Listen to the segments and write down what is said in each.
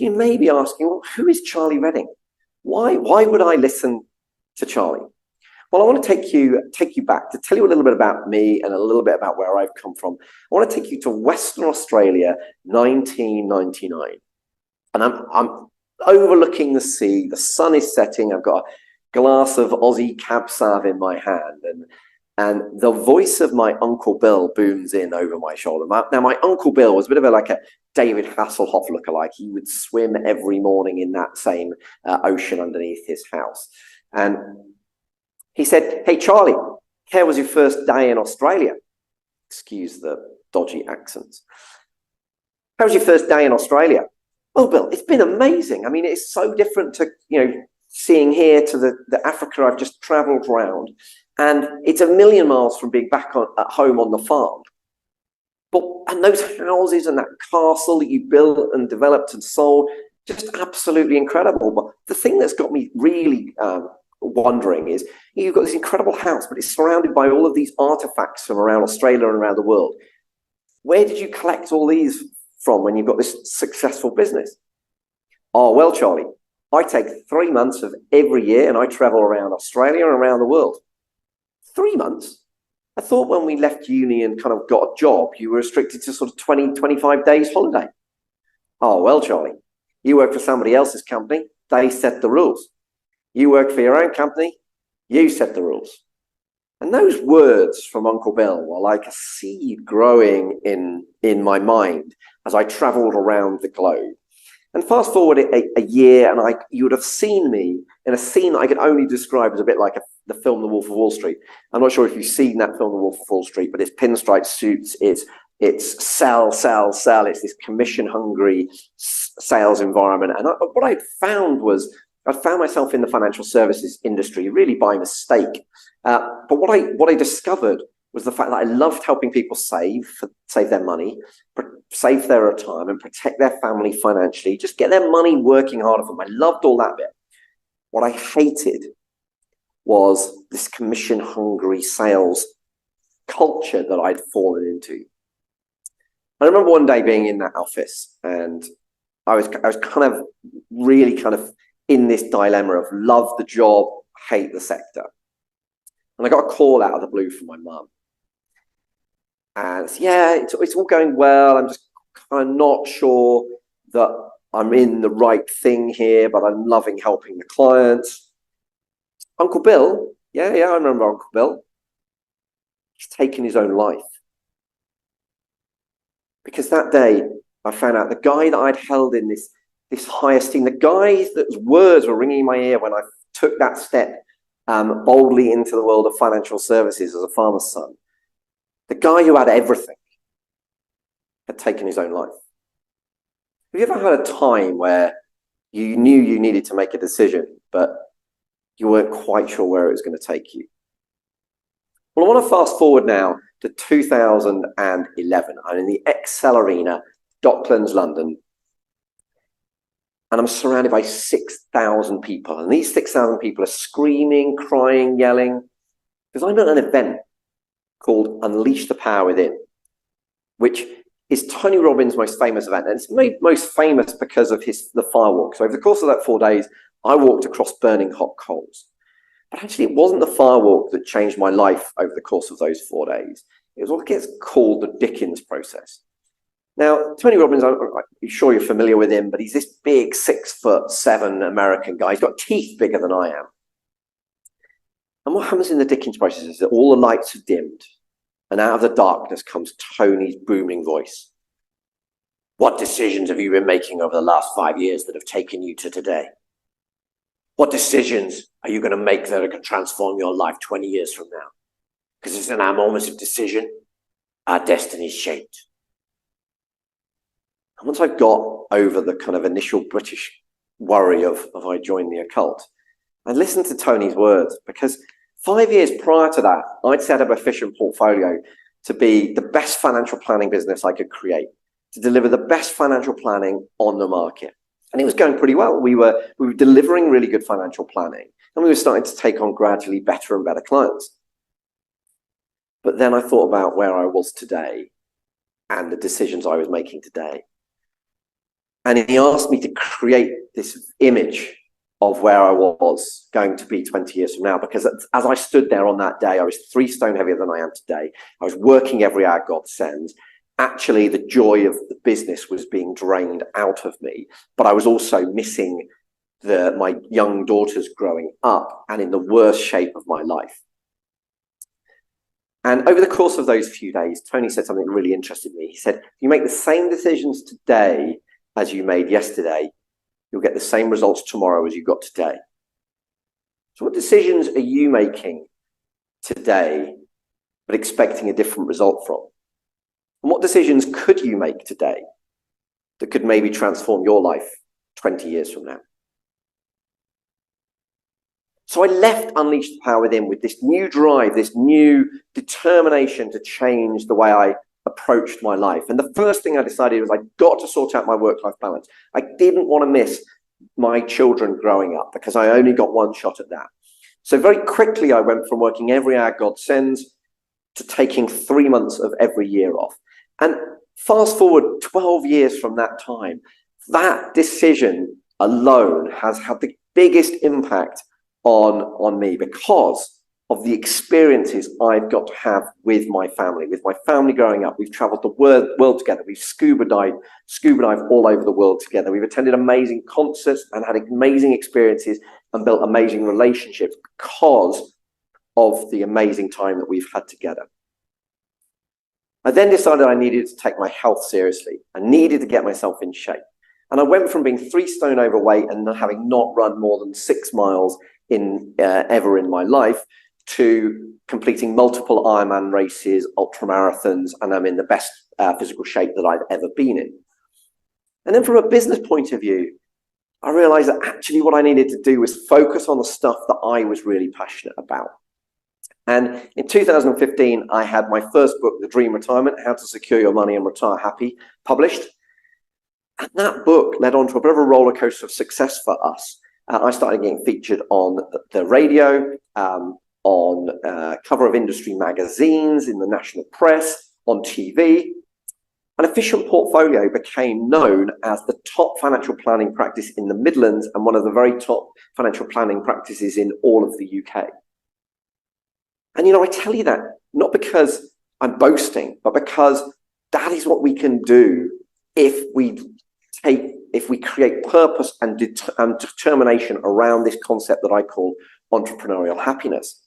you may be asking, well, who is Charlie Redding? Why would I listen to Charlie? Well, I want to take you back to tell you a little bit about me and a little bit about where I've come from. I want to take you to Western Australia, 1999. And I'm overlooking the sea. The sun is setting. I've got a glass of Aussie Cab Sauv in my hand. And the voice of my Uncle Bill booms in over my shoulder. Now, my Uncle Bill was a bit of like a David Hasselhoff lookalike. He would swim every morning in that same ocean underneath his house. And he said, "Hey, Charlie, how was your first day in Australia?" Excuse the dodgy accents. "How was your first day in Australia?" "Oh, Bill, it's been amazing. I mean, it's so different to, seeing here to the Africa I've just traveled around. And it's a million miles from being back at home on the farm. And those houses and that castle that you built and developed and sold, just absolutely incredible. But the thing that's got me really wondering is, you've got this incredible house, but it's surrounded by all of these artifacts from around Australia and around the world. Where did you collect all these from when you've got this successful business?" "Oh, well, Charlie, I take 3 months of every year and I travel around Australia and around the world." 3 months? I thought when we left uni and kind of got a job, you were restricted to sort of 20, 25 days holiday. "Oh, well, Charlie, you work for somebody else's company. They set the rules. You work for your own company. You set the rules." And those words from Uncle Bill were like a seed growing in my mind as I traveled around the globe. And fast forward a year, and you would have seen me in a scene that I could only describe as a bit like the film The Wolf of Wall Street. I'm not sure if you've seen that film, The Wolf of Wall Street, but it's pinstripe suits, it's sell, sell, sell. It's this commission-hungry sales environment. And what I found was, I found myself in the financial services industry really by mistake. But what I discovered was the fact that I loved helping people save their money, save their retirement, protect their family financially, just get their money working harder for them. I loved all that bit. What I hated was this commission-hungry sales culture that I'd fallen into. I remember one day being in that office, and I was kind of really kind of in this dilemma of love the job, hate the sector. And I got a call out of the blue from my mum. And it's all going well. I'm just kind of not sure that I'm in the right thing here, but I'm loving helping the clients. "Uncle Bill?" Yeah, I remember Uncle Bill. He's taken his own life. Because that day, I found out the guy that I'd held in this high esteem, the guy whose words were ringing in my ear when I took that step boldly into the world of financial services as a farmer's son, the guy who had everything, had taken his own life. Have you ever had a time where you knew you needed to make a decision, but you weren't quite sure where it was going to take you? Well, I want to fast forward now to 2011. I'm in the Excel Arena, Docklands, London, and I'm surrounded by 6,000 people. And these 6,000 people are screaming, crying, yelling, because I'm at an event called Unleash the Power Within, which is Tony Robbins' most famous event. And it's made most famous because of the firewalk. So over the course of that 4 days, I walked across burning hot coals. But actually, it wasn't the firewalk that changed my life over the course of those 4 days. It was what gets called the Dickens process. Now, Tony Robbins, I'm sure you're familiar with him, but he's this big 6'7" American guy. He's got teeth bigger than I am. And what happens in the Dickens process is that all the lights are dimmed, and out of the darkness comes Tony's booming voice. "What decisions have you been making over the last 5 years that have taken you to today? What decisions are you going to make that are going to transform your life 20 years from now? Because it's in our moments of decision, our destiny is shaped." And once I got over the kind of initial British worry of I joined the occult, I listened to Tony's words, because 5 years prior to that, I'd set up a Efficient Portfolio to be the best financial planning business I could create, to deliver the best financial planning on the market. And it was going pretty well. We were delivering really good financial planning, and we were starting to take on gradually better and better clients. But then I thought about where I was today and the decisions I was making today. And he asked me to create this image of where I was going to be 20 years from now. Because as I stood there on that day, I was 3 stone heavier than I am today. I was working every hour God sends. Actually, the joy of the business was being drained out of me, but I was also missing my young daughters growing up and in the worst shape of my life. And over the course of those few days, Tony said something that really interested me. He said, if you make the same decisions today as you made yesterday, you'll get the same results tomorrow as you got today. So what decisions are you making today, but expecting a different result from? And what decisions could you make today that could maybe transform your life 20 years from now? So I left Unleash the Power Within with this new drive, this new determination to change the way I approached my life. And the first thing I decided was I got to sort out my work-life balance. I didn't want to miss my children growing up because I only got one shot at that. So very quickly, I went from working every hour God sends to taking 3 months of every year off. And fast forward 12 years from that time, that decision alone has had the biggest impact on me because of the experiences I've got to have with my family growing up. We've traveled the world together. We've scuba dived all over the world together. We've attended amazing concerts and had amazing experiences and built amazing relationships because of the amazing time that we've had together. I then decided I needed to take my health seriously. I needed to get myself in shape. And I went from being 3 stone overweight and having not run more than 6 miles ever in my life to completing multiple Ironman races, ultra marathons, and I'm in the best physical shape that I've ever been in. And then from a business point of view, I realized that actually what I needed to do was focus on the stuff that I was really passionate about. And in 2015, I had my first book, The Dream Retirement, How to Secure Your Money and Retire Happy, published. And that book led on to a bit of a roller coaster of success for us. I started getting featured on the radio, on cover of industry magazines, in the national press, on TV. An Efficient Portfolio became known as the top financial planning practice in the Midlands and one of the very top financial planning practices in all of the UK. And, I tell you that not because I'm boasting, but because that is what we can do if we create purpose and determination around this concept that I call entrepreneurial happiness.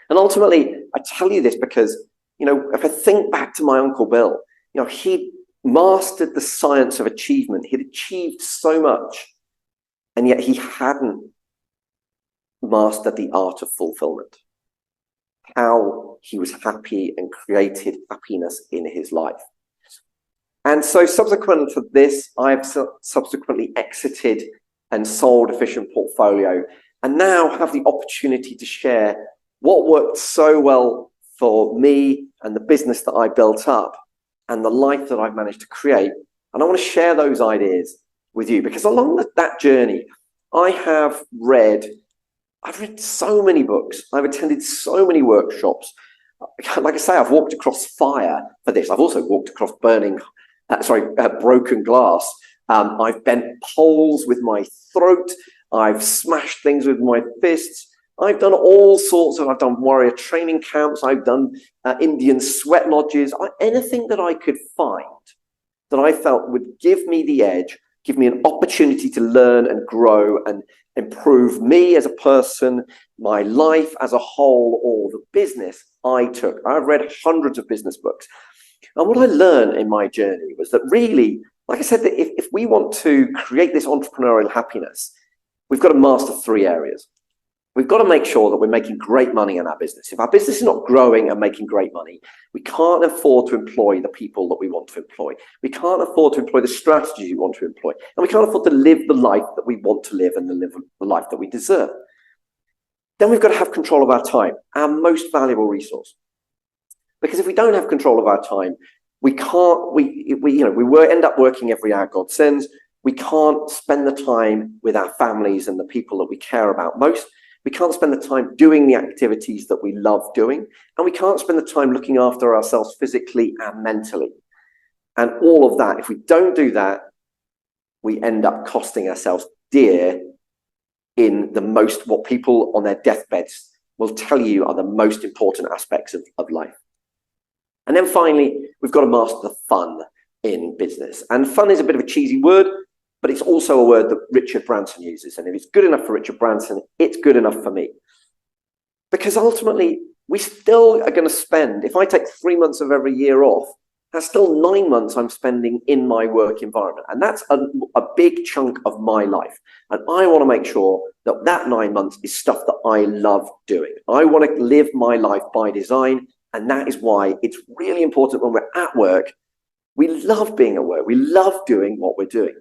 And ultimately, I tell you this because, if I think back to my Uncle Bill, he mastered the science of achievement. He'd achieved so much, and yet he hadn't mastered the art of fulfillment. How he was happy and created happiness in his life. And so subsequent to this, I've subsequently exited and sold Efficient Portfolio and now have the opportunity to share what worked so well for me and the business that I built up and the life that I've managed to create. And I want to share those ideas with you because along that journey, I've read so many books. I've attended so many workshops. Like I say, I've walked across fire for this. I've also walked across broken glass. I've bent poles with my throat. I've smashed things with my fists. I've done all sorts of, I've done warrior training camps. I've done Indian sweat lodges. Anything that I could find that I felt would give me the edge, give me an opportunity to learn and grow and improve me as a person, my life as a whole, or the business I took. I've read hundreds of business books. And what I learned in my journey was that really, like I said, that if we want to create this entrepreneurial happiness, we've got to master 3 areas. We've got to make sure that we're making great money in our business. If our business is not growing and making great money, we can't afford to employ the people that we want to employ. We can't afford to employ the strategies we want to employ. And we can't afford to live the life that we want to live and live the life that we deserve. Then we've got to have control of our time, our most valuable resource. Because if we don't have control of our time, we end up working every hour God sends. We can't spend the time with our families and the people that we care about most. We can't spend the time doing the activities that we love doing. And we can't spend the time looking after ourselves physically and mentally. And all of that, if we don't do that, we end up costing ourselves dear in what people on their deathbeds will tell you are the most important aspects of life. And then finally, we've got to master the fun in business. And fun is a bit of a cheesy word, but it's also a word that Richard Branson uses. And if it's good enough for Richard Branson, it's good enough for me. Because ultimately, we still are going to spend, if I take 3 months of every year off, that's still 9 months I'm spending in my work environment. And that's a big chunk of my life. And I want to make sure that that 9 months is stuff that I love doing. I want to live my life by design. And that is why it's really important when we're at work. We love being at work. We love doing what we're doing.